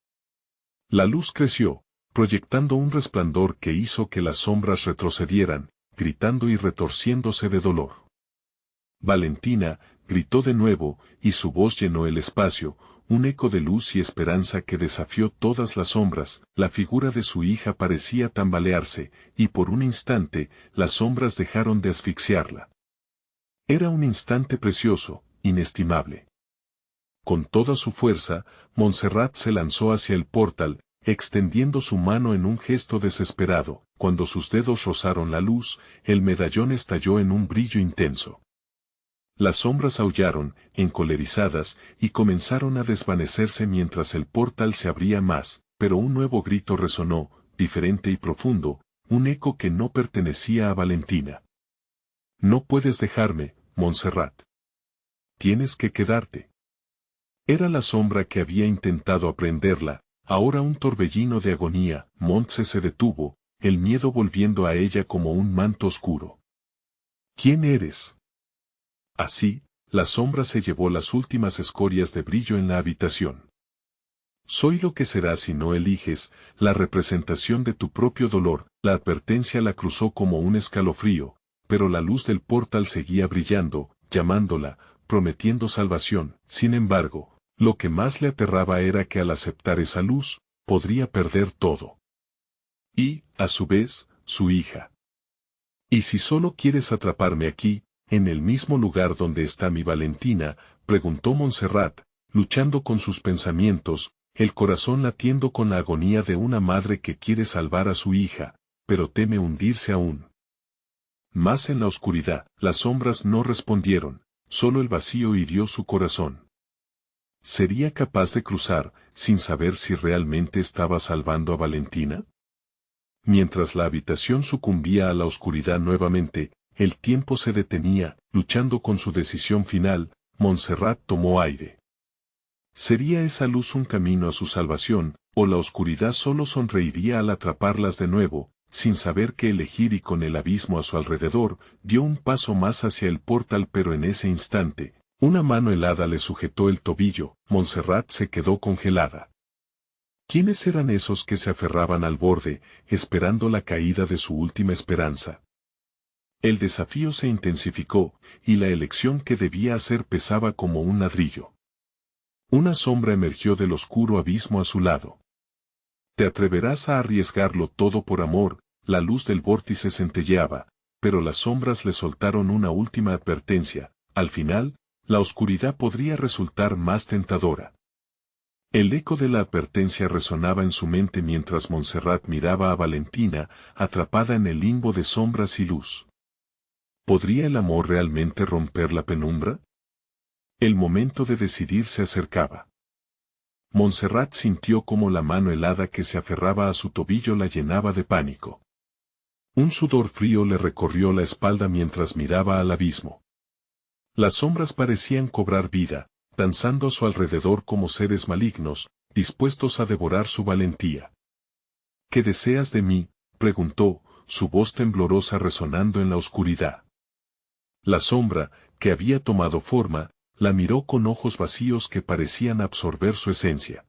La luz creció, proyectando un resplandor que hizo que las sombras retrocedieran, gritando y retorciéndose de dolor. «Valentina», gritó de nuevo, y su voz llenó el espacio, un eco de luz y esperanza que desafió todas las sombras. La figura de su hija parecía tambalearse, y por un instante, las sombras dejaron de asfixiarla. Era un instante precioso, inestimable. Con toda su fuerza, Montserrat se lanzó hacia el portal, extendiendo su mano en un gesto desesperado. Cuando sus dedos rozaron la luz, el medallón estalló en un brillo intenso. Las sombras aullaron, encolerizadas, y comenzaron a desvanecerse mientras el portal se abría más, pero un nuevo grito resonó, diferente y profundo, un eco que no pertenecía a Valentina. No puedes dejarme, Montserrat. Tienes que quedarte. Era la sombra que había intentado aprenderla, ahora un torbellino de agonía. Montse se detuvo, el miedo volviendo a ella como un manto oscuro. ¿Quién eres? Así, la sombra se llevó las últimas escorias de brillo en la habitación. Soy lo que serás si no eliges, la representación de tu propio dolor. La advertencia la cruzó como un escalofrío, pero la luz del portal seguía brillando, llamándola, prometiendo salvación. Sin embargo, lo que más le aterraba era que al aceptar esa luz, podría perder todo. Y, a su vez, su hija. ¿Y si solo quieres atraparme aquí, en el mismo lugar donde está mi Valentina?, preguntó Montserrat, luchando con sus pensamientos, el corazón latiendo con la agonía de una madre que quiere salvar a su hija, pero teme hundirse aún. Más en la oscuridad, las sombras no respondieron, solo el vacío hirió su corazón. ¿Sería capaz de cruzar, sin saber si realmente estaba salvando a Valentina? Mientras la habitación sucumbía a la oscuridad nuevamente, el tiempo se detenía, luchando con su decisión final. Montserrat tomó aire. ¿Sería esa luz un camino a su salvación, o la oscuridad solo sonreiría al atraparlas de nuevo? Sin saber qué elegir y con el abismo a su alrededor, dio un paso más hacia el portal, pero en ese instante, una mano helada le sujetó el tobillo. Montserrat se quedó congelada. ¿Quiénes eran esos que se aferraban al borde, esperando la caída de su última esperanza? El desafío se intensificó, y la elección que debía hacer pesaba como un ladrillo. Una sombra emergió del oscuro abismo a su lado. ¿Te atreverás a arriesgarlo todo por amor? La luz del vórtice centelleaba, pero las sombras le soltaron una última advertencia. Al final, la oscuridad podría resultar más tentadora. El eco de la advertencia resonaba en su mente mientras Montserrat miraba a Valentina, atrapada en el limbo de sombras y luz. ¿Podría el amor realmente romper la penumbra? El momento de decidir se acercaba. Montserrat sintió como la mano helada que se aferraba a su tobillo la llenaba de pánico. Un sudor frío le recorrió la espalda mientras miraba al abismo. Las sombras parecían cobrar vida, danzando a su alrededor como seres malignos, dispuestos a devorar su valentía. ¿Qué deseas de mí?, preguntó, su voz temblorosa resonando en la oscuridad. La sombra, que había tomado forma, la miró con ojos vacíos que parecían absorber su esencia.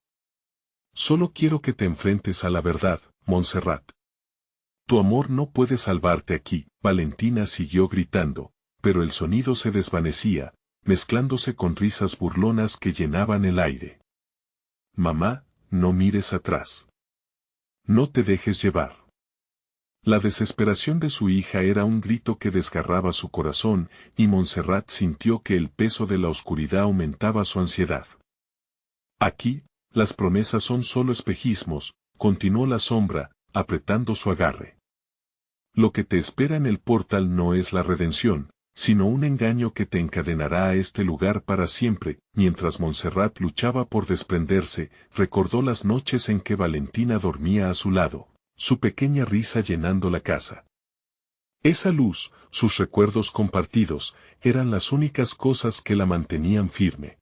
Solo quiero que te enfrentes a la verdad, Montserrat. Tu amor no puede salvarte aquí. Valentina siguió gritando, pero el sonido se desvanecía, mezclándose con risas burlonas que llenaban el aire. Mamá, no mires atrás. No te dejes llevar. La desesperación de su hija era un grito que desgarraba su corazón, y Montserrat sintió que el peso de la oscuridad aumentaba su ansiedad. Aquí, las promesas son solo espejismos, continuó la sombra, apretando su agarre. Lo que te espera en el portal no es la redención, sino un engaño que te encadenará a este lugar para siempre. Mientras Montserrat luchaba por desprenderse, recordó las noches en que Valentina dormía a su lado, su pequeña risa llenando la casa. Esa luz, sus recuerdos compartidos, eran las únicas cosas que la mantenían firme.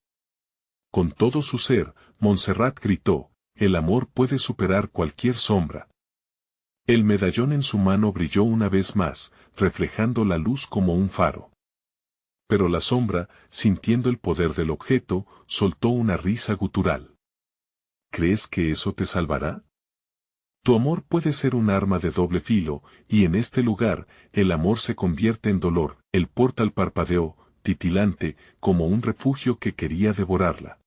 Con todo su ser, Montserrat gritó, el amor puede superar cualquier sombra. El medallón en su mano brilló una vez más, reflejando la luz como un faro. Pero la sombra, sintiendo el poder del objeto, soltó una risa gutural. ¿Crees que eso te salvará? Tu amor puede ser un arma de doble filo, y en este lugar, el amor se convierte en dolor. El portal parpadeó, titilante, como un refugio que quería devorarla.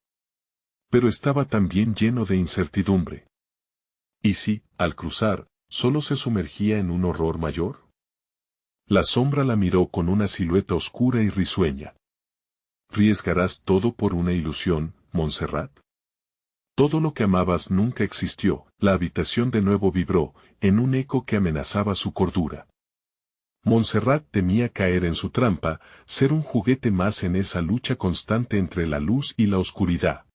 Pero estaba también lleno de incertidumbre. ¿Y si, al cruzar, solo se sumergía en un horror mayor? La sombra la miró con una silueta oscura y risueña. ¿Riesgarás todo por una ilusión, Montserrat? Todo lo que amabas nunca existió. La habitación de nuevo vibró, en un eco que amenazaba su cordura. Montserrat temía caer en su trampa, ser un juguete más en esa lucha constante entre la luz y la oscuridad.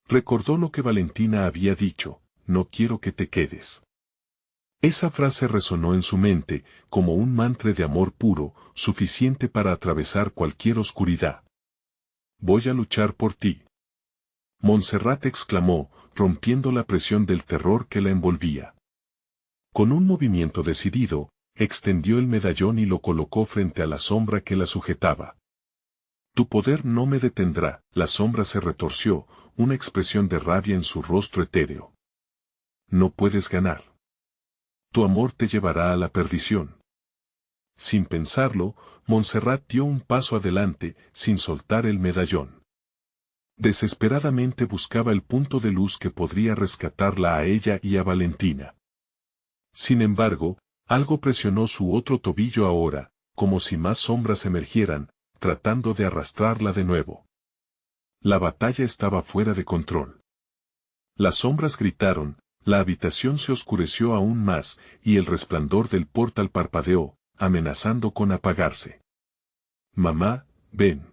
Recordó lo que Valentina había dicho: no quiero que te quedes. Esa frase resonó en su mente, como un mantra de amor puro, suficiente para atravesar cualquier oscuridad. Voy a luchar por ti. Montserrat exclamó, rompiendo la presión del terror que la envolvía. Con un movimiento decidido, extendió el medallón y lo colocó frente a la sombra que la sujetaba. Tu poder no me detendrá. La sombra se retorció, una expresión de rabia en su rostro etéreo. No puedes ganar. Tu amor te llevará a la perdición. Sin pensarlo, Montserrat dio un paso adelante, sin soltar el medallón. Desesperadamente buscaba el punto de luz que podría rescatarla a ella y a Valentina. Sin embargo, algo presionó su otro tobillo ahora, como si más sombras emergieran, tratando de arrastrarla de nuevo. La batalla estaba fuera de control. Las sombras gritaron, la habitación se oscureció aún más, y el resplandor del portal parpadeó, amenazando con apagarse. Mamá, ven.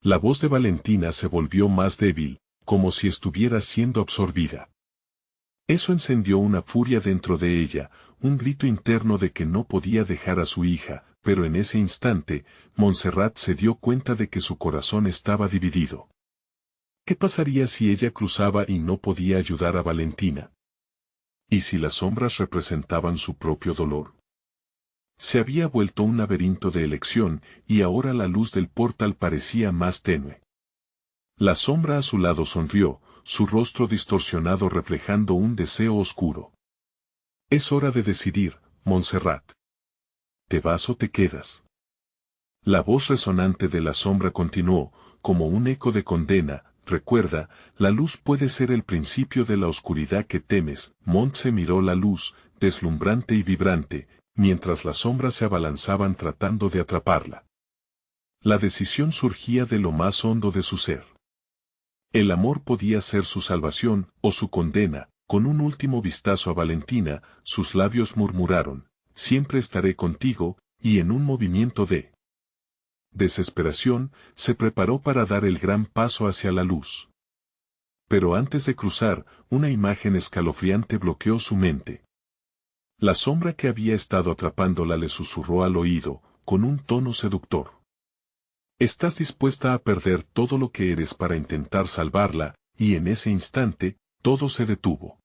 La voz de Valentina se volvió más débil, como si estuviera siendo absorbida. Eso encendió una furia dentro de ella, un grito interno de que no podía dejar a su hija, pero en ese instante, Montserrat se dio cuenta de que su corazón estaba dividido. ¿Qué pasaría si ella cruzaba y no podía ayudar a Valentina? ¿Y si las sombras representaban su propio dolor? Se había vuelto un laberinto de elección, y ahora la luz del portal parecía más tenue. La sombra a su lado sonrió, su rostro distorsionado reflejando un deseo oscuro. Es hora de decidir, Montserrat. ¿Te vas o te quedas? La voz resonante de la sombra continuó, como un eco de condena. Recuerda, la luz puede ser el principio de la oscuridad que temes. Montse miró la luz, deslumbrante y vibrante, mientras las sombras se abalanzaban tratando de atraparla. La decisión surgía de lo más hondo de su ser. El amor podía ser su salvación o su condena. Con un último vistazo a Valentina, sus labios murmuraron: siempre estaré contigo, y en un movimiento de desesperación, se preparó para dar el gran paso hacia la luz. Pero antes de cruzar, una imagen escalofriante bloqueó su mente. La sombra que había estado atrapándola le susurró al oído, con un tono seductor: estás dispuesta a perder todo lo que eres para intentar salvarla, y en ese instante, todo se detuvo.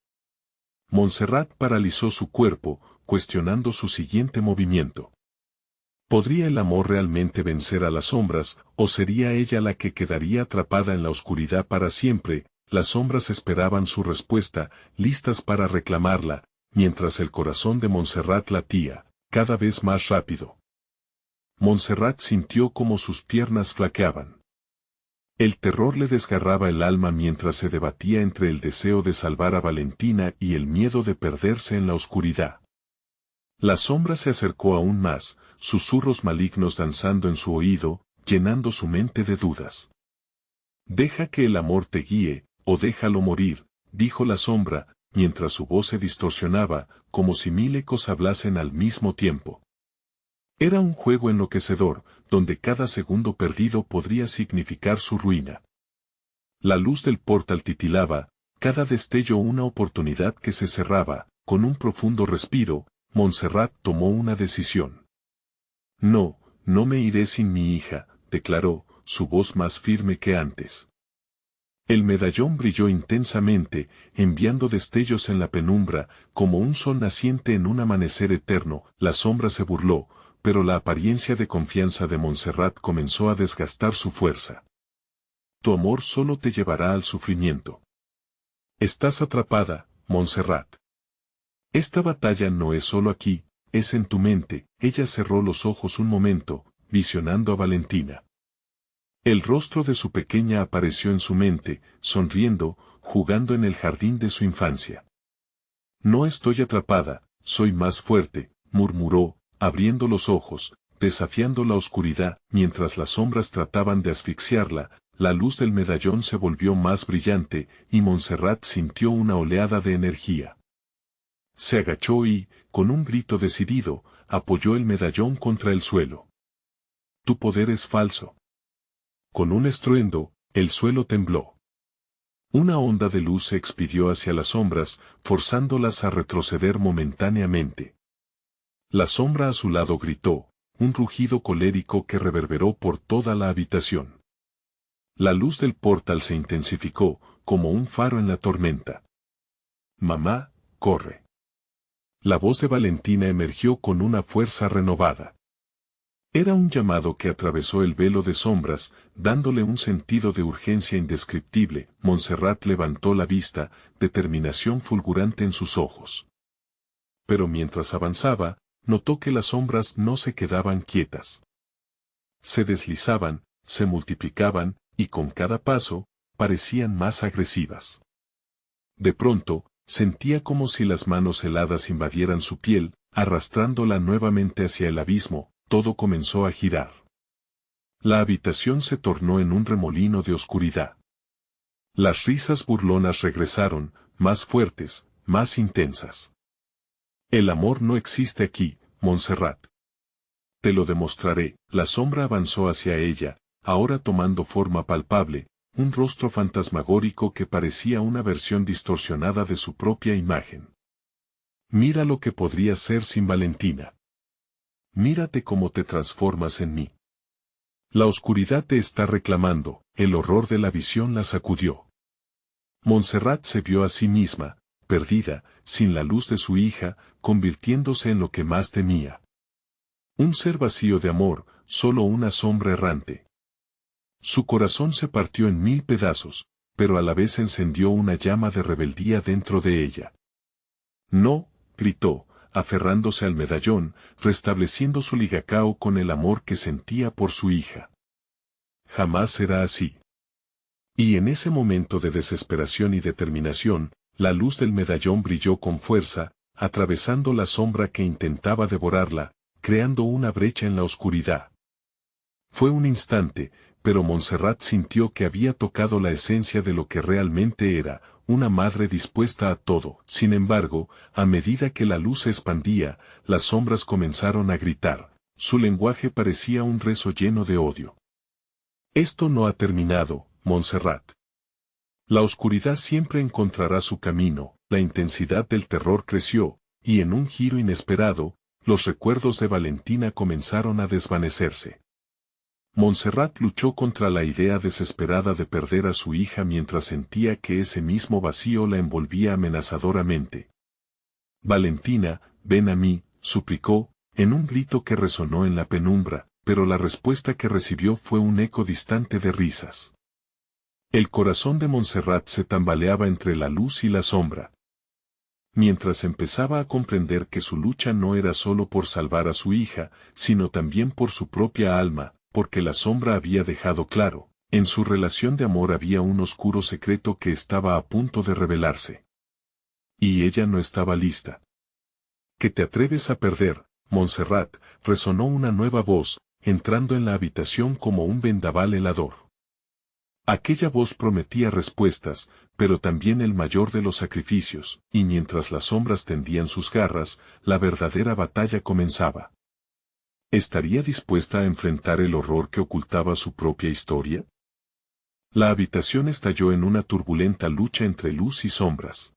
Montserrat paralizó su cuerpo, cuestionando su siguiente movimiento. ¿Podría el amor realmente vencer a las sombras, o sería ella la que quedaría atrapada en la oscuridad para siempre? Las sombras esperaban su respuesta, listas para reclamarla, mientras el corazón de Montserrat latía, cada vez más rápido. Montserrat sintió como sus piernas flaqueaban. El terror le desgarraba el alma mientras se debatía entre el deseo de salvar a Valentina y el miedo de perderse en la oscuridad. La sombra se acercó aún más, susurros malignos danzando en su oído, llenando su mente de dudas. Deja que el amor te guíe, o déjalo morir, dijo la sombra, mientras su voz se distorsionaba, como si mil ecos hablasen al mismo tiempo. Era un juego enloquecedor, donde cada segundo perdido podría significar su ruina. La luz del portal titilaba, cada destello una oportunidad que se cerraba. Con un profundo respiro, Montserrat tomó una decisión. No, no me iré sin mi hija, declaró, su voz más firme que antes. El medallón brilló intensamente, enviando destellos en la penumbra, como un sol naciente en un amanecer eterno. La sombra se burló, pero la apariencia de confianza de Montserrat comenzó a desgastar su fuerza. Tu amor solo te llevará al sufrimiento. Estás atrapada, Montserrat. Esta batalla no es solo aquí, es en tu mente. Ella cerró los ojos un momento, visionando a Valentina. El rostro de su pequeña apareció en su mente, sonriendo, jugando en el jardín de su infancia. No estoy atrapada, soy más fuerte, murmuró, abriendo los ojos, desafiando la oscuridad. Mientras las sombras trataban de asfixiarla, la luz del medallón se volvió más brillante, y Montserrat sintió una oleada de energía. Se agachó y, con un grito decidido, apoyó el medallón contra el suelo. Tu poder es falso. Con un estruendo, el suelo tembló. Una onda de luz se expidió hacia las sombras, forzándolas a retroceder momentáneamente. La sombra a su lado gritó, un rugido colérico que reverberó por toda la habitación. La luz del portal se intensificó, como un faro en la tormenta. Mamá, corre. La voz de Valentina emergió con una fuerza renovada. Era un llamado que atravesó el velo de sombras, dándole un sentido de urgencia indescriptible. Montserrat levantó la vista, determinación fulgurante en sus ojos. Pero mientras avanzaba, notó que las sombras no se quedaban quietas. Se deslizaban, se multiplicaban, y con cada paso, parecían más agresivas. De pronto, sentía como si las manos heladas invadieran su piel, arrastrándola nuevamente hacia el abismo. Todo comenzó a girar. La habitación se tornó en un remolino de oscuridad. Las risas burlonas regresaron, más fuertes, más intensas. El amor no existe aquí, Montserrat. Te lo demostraré. La sombra avanzó hacia ella, ahora tomando forma palpable, un rostro fantasmagórico que parecía una versión distorsionada de su propia imagen. Mira lo que podría ser sin Valentina. Mírate cómo te transformas en mí. La oscuridad te está reclamando, el horror de la visión la sacudió. Montserrat se vio a sí misma, perdida, sin la luz de su hija, convirtiéndose en lo que más temía. Un ser vacío de amor, solo una sombra errante. Su corazón se partió en 1000 pedazos, pero a la vez encendió una llama de rebeldía dentro de ella. No, gritó, aferrándose al medallón, restableciendo su ligacao con el amor que sentía por su hija. Jamás será así. Y en ese momento de desesperación y determinación, la luz del medallón brilló con fuerza, atravesando la sombra que intentaba devorarla, creando una brecha en la oscuridad. Fue un instante, pero Montserrat sintió que había tocado la esencia de lo que realmente era, una madre dispuesta a todo. Sin embargo, a medida que la luz se expandía, las sombras comenzaron a gritar. Su lenguaje parecía un rezo lleno de odio. Esto no ha terminado, Montserrat. La oscuridad siempre encontrará su camino. La intensidad del terror creció, y en un giro inesperado, los recuerdos de Valentina comenzaron a desvanecerse. Montserrat luchó contra la idea desesperada de perder a su hija mientras sentía que ese mismo vacío la envolvía amenazadoramente. Valentina, ven a mí, suplicó, en un grito que resonó en la penumbra, pero la respuesta que recibió fue un eco distante de risas. El corazón de Montserrat se tambaleaba entre la luz y la sombra. Mientras empezaba a comprender que su lucha no era solo por salvar a su hija, sino también por su propia alma, porque la sombra había dejado claro, en su relación de amor había un oscuro secreto que estaba a punto de revelarse. Y ella no estaba lista. ¿Qué te atreves a perder, Montserrat? Resonó una nueva voz, entrando en la habitación como un vendaval helador. Aquella voz prometía respuestas, pero también el mayor de los sacrificios, y mientras las sombras tendían sus garras, la verdadera batalla comenzaba. ¿Estaría dispuesta a enfrentar el horror que ocultaba su propia historia? La habitación estalló en una turbulenta lucha entre luz y sombras.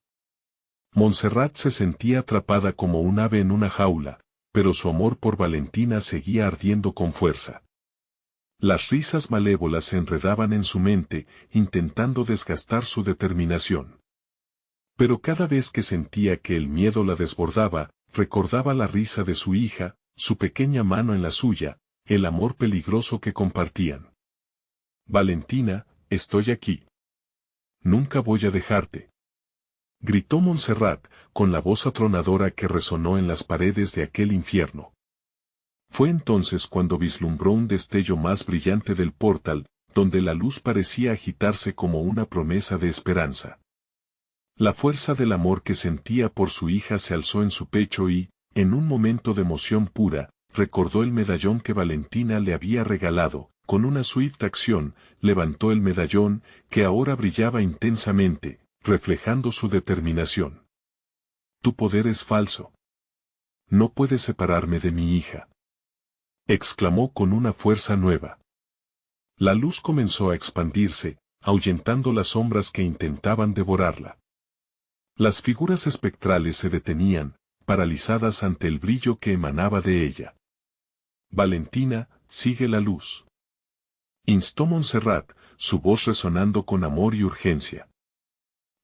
Montserrat se sentía atrapada como un ave en una jaula, pero su amor por Valentina seguía ardiendo con fuerza. Las risas malévolas se enredaban en su mente, intentando desgastar su determinación. Pero cada vez que sentía que el miedo la desbordaba, recordaba la risa de su hija, su pequeña mano en la suya, el amor peligroso que compartían. Valentina, estoy aquí. Nunca voy a dejarte. Gritó Montserrat, con la voz atronadora que resonó en las paredes de aquel infierno. Fue entonces cuando vislumbró un destello más brillante del portal, donde la luz parecía agitarse como una promesa de esperanza. La fuerza del amor que sentía por su hija se alzó en su pecho y, en un momento de emoción pura, recordó el medallón que Valentina le había regalado. Con una swift acción, levantó el medallón, que ahora brillaba intensamente, reflejando su determinación. Tu poder es falso. no puede separarme de mi hija. Exclamó con una fuerza nueva. La luz comenzó a expandirse, ahuyentando las sombras que intentaban devorarla. Las figuras espectrales se detenían, paralizadas ante el brillo que emanaba de ella. Valentina, sigue la luz. Instó Montserrat, su voz resonando con amor y urgencia.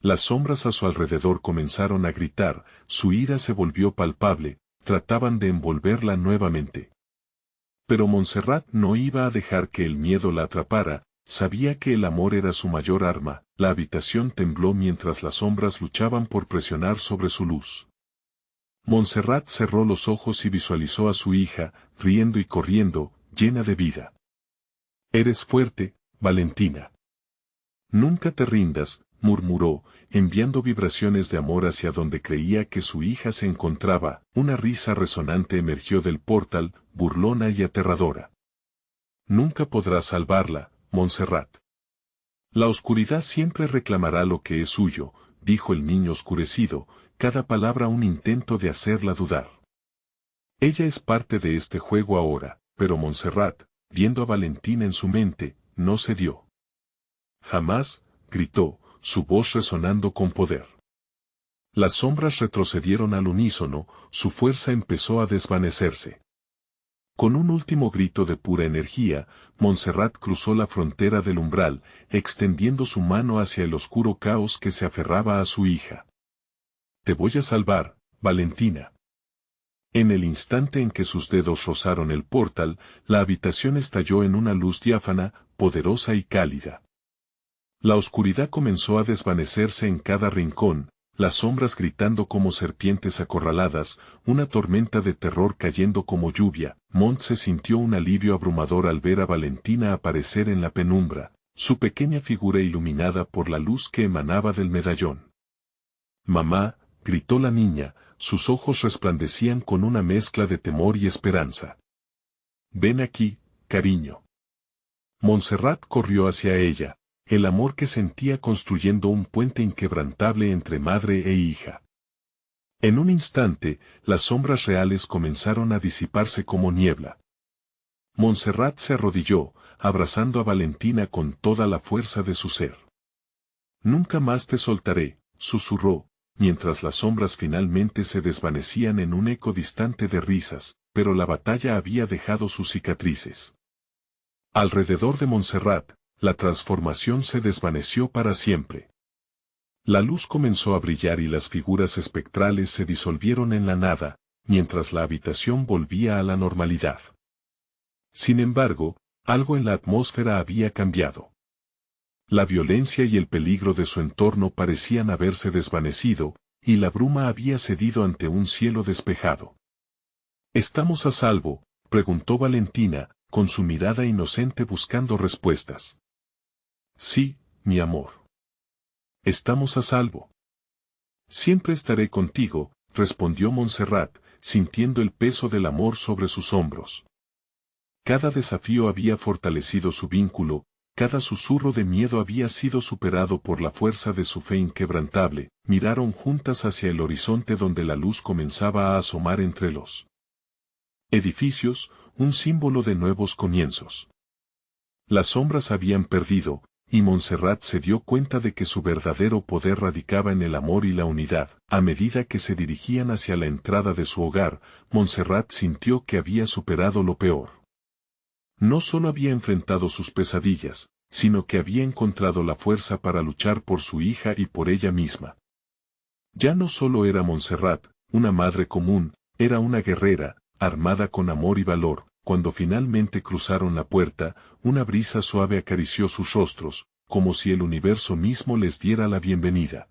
Las sombras a su alrededor comenzaron a gritar, su ira se volvió palpable, trataban de envolverla nuevamente. Pero Montserrat no iba a dejar que el miedo la atrapara, sabía que el amor era su mayor arma. La habitación tembló mientras las sombras luchaban por presionar sobre su luz. Montserrat cerró los ojos y visualizó a su hija, riendo y corriendo, llena de vida. Eres fuerte, Valentina. Nunca te rindas, murmuró, enviando vibraciones de amor hacia donde creía que su hija se encontraba. Una risa resonante emergió del portal, burlona y aterradora. Nunca podrás salvarla, Montserrat. La oscuridad siempre reclamará lo que es suyo, dijo el niño oscurecido, cada palabra un intento de hacerla dudar. Ella es parte de este juego ahora, pero Montserrat, viendo a Valentina en su mente, no cedió. Jamás, gritó, su voz resonando con poder. Las sombras retrocedieron al unísono, su fuerza empezó a desvanecerse. Con un último grito de pura energía, Montserrat cruzó la frontera del umbral, extendiendo su mano hacia el oscuro caos que se aferraba a su hija. Te voy a salvar, Valentina. En el instante en que sus dedos rozaron el portal, la habitación estalló en una luz diáfana, poderosa y cálida. La oscuridad comenzó a desvanecerse en cada rincón, las sombras gritando como serpientes acorraladas, una tormenta de terror cayendo como lluvia. Mont se sintió un alivio abrumador al ver a Valentina aparecer en la penumbra, su pequeña figura iluminada por la luz que emanaba del medallón. Mamá, gritó la niña, sus ojos resplandecían con una mezcla de temor y esperanza. Ven aquí, cariño. Montserrat corrió hacia ella, el amor que sentía construyendo un puente inquebrantable entre madre e hija. En un instante, las sombras reales comenzaron a disiparse como niebla. Montserrat se arrodilló, abrazando a Valentina con toda la fuerza de su ser. Nunca más te soltaré, susurró, mientras las sombras finalmente se desvanecían en un eco distante de risas, pero la batalla había dejado sus cicatrices. Alrededor de Montserrat, la transformación se desvaneció para siempre. La luz comenzó a brillar y las figuras espectrales se disolvieron en la nada, mientras la habitación volvía a la normalidad. Sin embargo, algo en la atmósfera había cambiado. La violencia y el peligro de su entorno parecían haberse desvanecido, y la bruma había cedido ante un cielo despejado. ¿Estamos a salvo?, preguntó Valentina, con su mirada inocente buscando respuestas. Sí, mi amor. Estamos a salvo. Siempre estaré contigo, respondió Montserrat, sintiendo el peso del amor sobre sus hombros. Cada desafío había fortalecido su vínculo, cada susurro de miedo había sido superado por la fuerza de su fe inquebrantable. Miraron juntas hacia el horizonte donde la luz comenzaba a asomar entre los edificios, un símbolo de nuevos comienzos. Las sombras habían perdido, y Montserrat se dio cuenta de que su verdadero poder radicaba en el amor y la unidad. A medida que se dirigían hacia la entrada de su hogar, Montserrat sintió que había superado lo peor. No solo había enfrentado sus pesadillas, sino que había encontrado la fuerza para luchar por su hija y por ella misma. Ya no solo era Montserrat, una madre común, era una guerrera, armada con amor y valor. Cuando finalmente cruzaron la puerta, una brisa suave acarició sus rostros, como si el universo mismo les diera la bienvenida.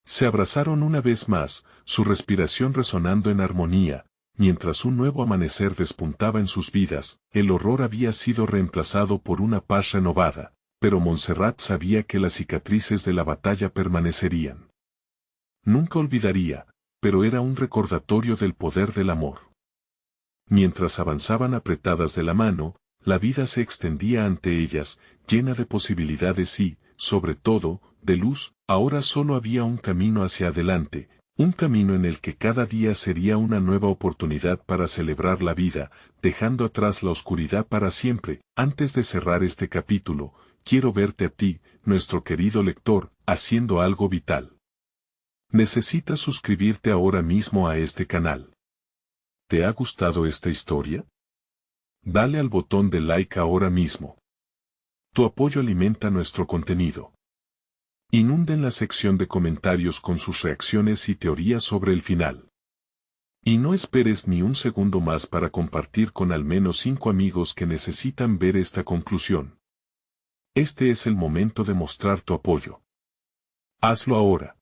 Se abrazaron una vez más, su respiración resonando en armonía, mientras un nuevo amanecer despuntaba en sus vidas. El horror había sido reemplazado por una paz renovada, pero Montserrat sabía que las cicatrices de la batalla permanecerían. Nunca olvidaría, pero era un recordatorio del poder del amor. Mientras avanzaban apretadas de la mano, la vida se extendía ante ellas, llena de posibilidades y, sobre todo, de luz. Ahora solo había un camino hacia adelante, Un camino en el que cada día sería una nueva oportunidad para celebrar la vida, dejando atrás la oscuridad para siempre. Antes de cerrar este capítulo, quiero verte a ti, nuestro querido lector, haciendo algo vital. Necesitas suscribirte ahora mismo a este canal. ¿Te ha gustado esta historia? Dale al botón de like ahora mismo. Tu apoyo alimenta nuestro contenido. Inunden la sección de comentarios con sus reacciones y teorías sobre el final. Y no esperes ni un segundo más para compartir con al menos 5 amigos que necesitan ver esta conclusión. Este es el momento de mostrar tu apoyo. Hazlo ahora.